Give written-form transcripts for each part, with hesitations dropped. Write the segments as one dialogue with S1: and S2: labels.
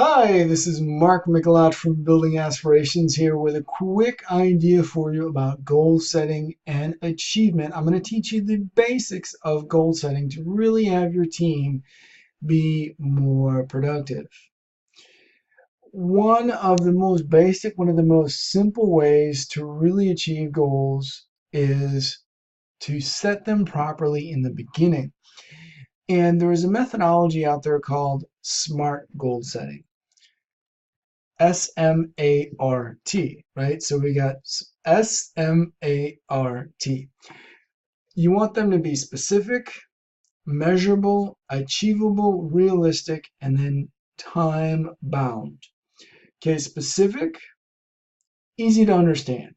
S1: Hi, this is Mark Michelot from Building Aspirations here with a quick idea for you about goal setting and achievement. I'm going to teach you the basics of goal setting to really have your team be more productive. One of the most simple ways to really achieve goals is to set them properly in the beginning. And there is a methodology out there called SMART goal setting. SMART, right? So we got SMART. You want them to be specific, measurable, achievable, realistic, and then time bound. Okay, specific, easy to understand.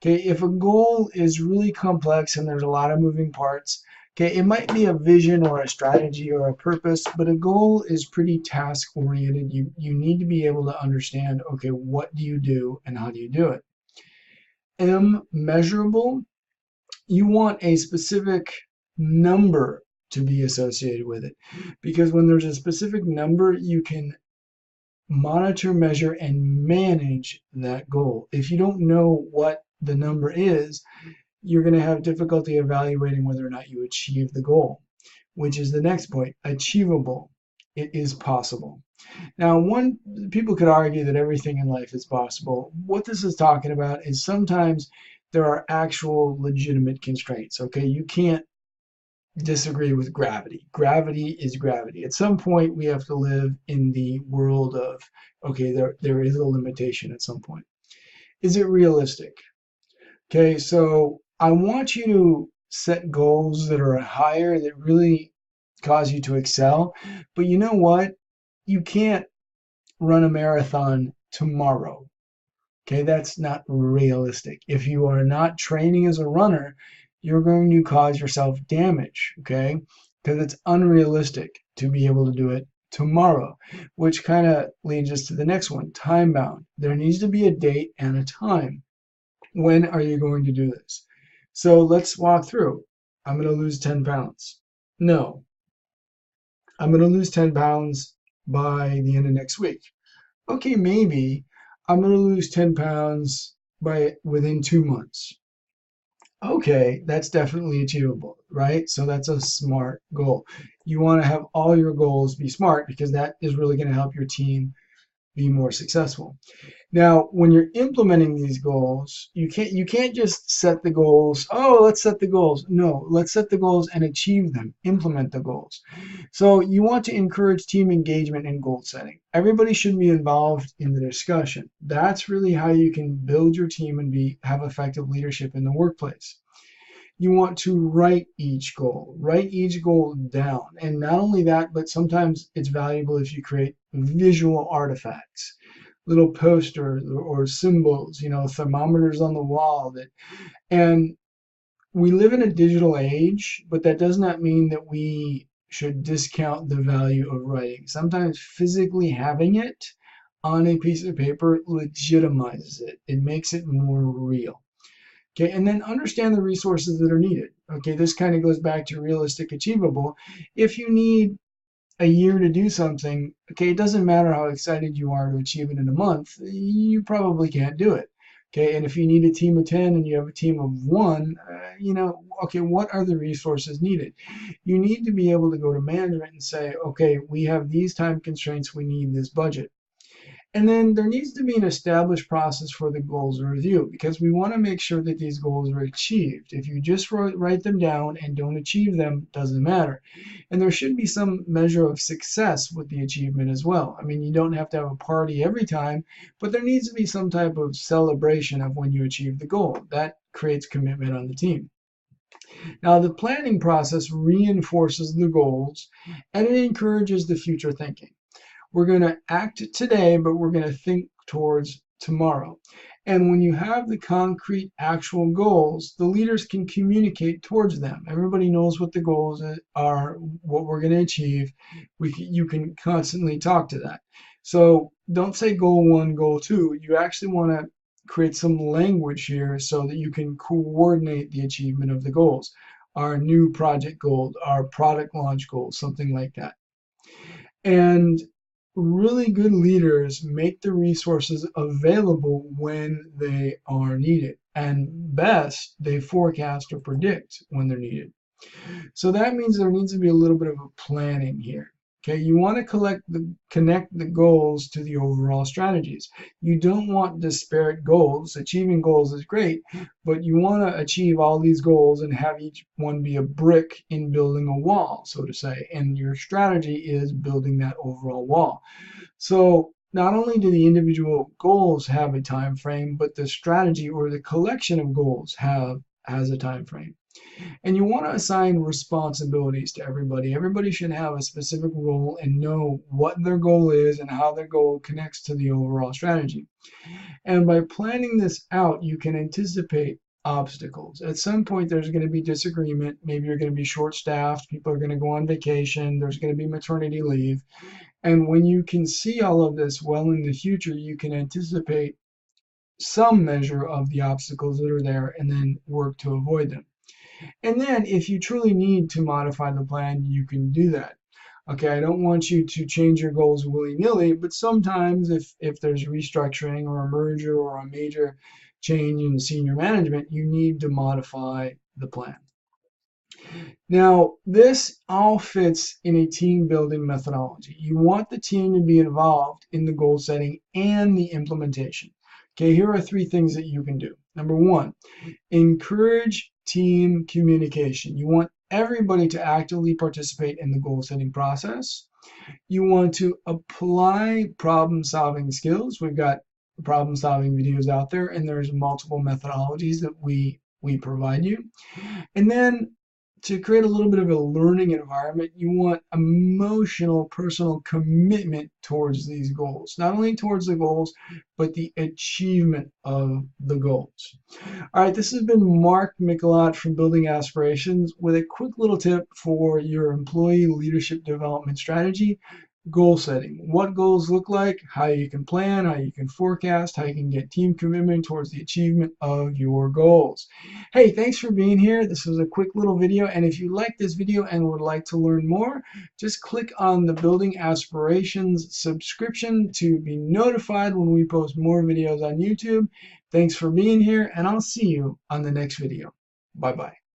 S1: Okay, if a goal is really complex and there's a lot of moving parts, okay, it might be a vision or a strategy or a purpose, but a goal is pretty task oriented. You need to be able to understand, okay, what do you do and how do you do it? Measurable, you want a specific number to be associated with it. Because when there's a specific number, you can monitor, measure, and manage that goal. If you don't know what the number is, you're going to have difficulty evaluating whether or not you achieve the goal, which is the next point. Achievable. It is possible. Now, people could argue that everything in life is possible. What this is talking about is sometimes there are actual legitimate constraints. Okay, you can't disagree with gravity. Gravity is gravity. At some point, we have to live in the world of, okay, there is a limitation at some point. Is it realistic? Okay, so I want you to set goals that are higher, that really cause you to excel. But you know what? You can't run a marathon tomorrow. Okay, that's not realistic. If you are not training as a runner, you're going to cause yourself damage. Okay, because it's unrealistic to be able to do it tomorrow, which kind of leads us to the next one, time bound. There needs to be a date and a time. When are you going to do this? So let's walk through. I'm going to lose 10 pounds. No, I'm going to lose 10 pounds by the end of next week. Okay, maybe I'm going to lose 10 pounds by within 2 months. Okay, that's definitely achievable, right? So that's a SMART goal. You want to have all your goals be SMART because that is really going to help your team be more successful. Now, when you're implementing these goals, you can't just set the goals. Oh, let's set the goals. No, let's set the goals and achieve them. Implement the goals. So you want to encourage team engagement in goal setting. Everybody should be involved in the discussion. That's really how you can build your team and have effective leadership in the workplace. You want to write each goal down. And not only that, but sometimes it's valuable if you create visual artifacts, little posters or symbols, thermometers on the wall and we live in a digital age, but that does not mean that we should discount the value of writing. Sometimes physically having it on a piece of paper legitimizes it. It makes it more real. Okay, and then understand the resources that are needed. Okay, this kind of goes back to realistic, achievable. If you need a year to do something, okay, it doesn't matter how excited you are to achieve it in a month, you probably can't do it. Okay, and if you need a team of 10 and you have a team of one, okay, what are the resources needed? You need to be able to go to management and say, okay, we have these time constraints, we need this budget. And then there needs to be an established process for the goals review because we want to make sure that these goals are achieved. If you just write them down and don't achieve them, doesn't matter. And there should be some measure of success with the achievement as well. I mean, you don't have to have a party every time, but there needs to be some type of celebration of when you achieve the goal. That creates commitment on the team. Now, the planning process reinforces the goals and it encourages the future thinking. We're going to act today, but we're going to think towards tomorrow. And when you have the concrete, actual goals, the leaders can communicate towards them. Everybody knows what the goals are, what we're going to achieve. You can constantly talk to that. So don't say goal one, goal two. You actually want to create some language here so that you can coordinate the achievement of the goals. Our new project goal, our product launch goal, something like that. And really good leaders make the resources available when they are needed. And best, they forecast or predict when they're needed. So that means there needs to be a little bit of a planning here. Okay, you want to connect the goals to the overall strategies. You don't want disparate goals. Achieving goals is great, but you want to achieve all these goals and have each one be a brick in building a wall, so to say. And your strategy is building that overall wall. So not only do the individual goals have a time frame, but the strategy or the collection of goals has a time frame. And you want to assign responsibilities to everybody. Everybody should have a specific role and know what their goal is and how their goal connects to the overall strategy. And by planning this out, you can anticipate obstacles. At some point, there's going to be disagreement. Maybe you're going to be short-staffed. People are going to go on vacation. There's going to be maternity leave. And when you can see all of this well in the future, you can anticipate some measure of the obstacles that are there and then work to avoid them. And then if you truly need to modify the plan, you can do that. Okay, I don't want you to change your goals willy-nilly, but sometimes if there's restructuring or a merger or a major change in senior management, you need to modify the plan. Now, this all fits in a team building methodology. You want the team to be involved in the goal setting and the implementation. Okay, here are 3 things that you can do. Number 1, encourage team communication. You want everybody to actively participate in the goal setting process. You want to apply problem solving skills. We've got problem solving videos out there, and there's multiple methodologies that we provide you. And then to create a little bit of a learning environment, you want emotional, personal commitment towards these goals. Not only towards the goals, but the achievement of the goals. All right, this has been Mark Michelot from Building Aspirations with a quick little tip for your employee leadership development strategy. Goal setting, what goals look like, how you can plan, how you can forecast, how you can get team commitment towards the achievement of your goals. Hey, thanks for being here. This was a quick little video, and if you like this video and would like to learn more, just click on the Building Aspirations subscription to be notified when we post more videos on YouTube. Thanks for being here, and I'll see you on the next video. Bye-bye.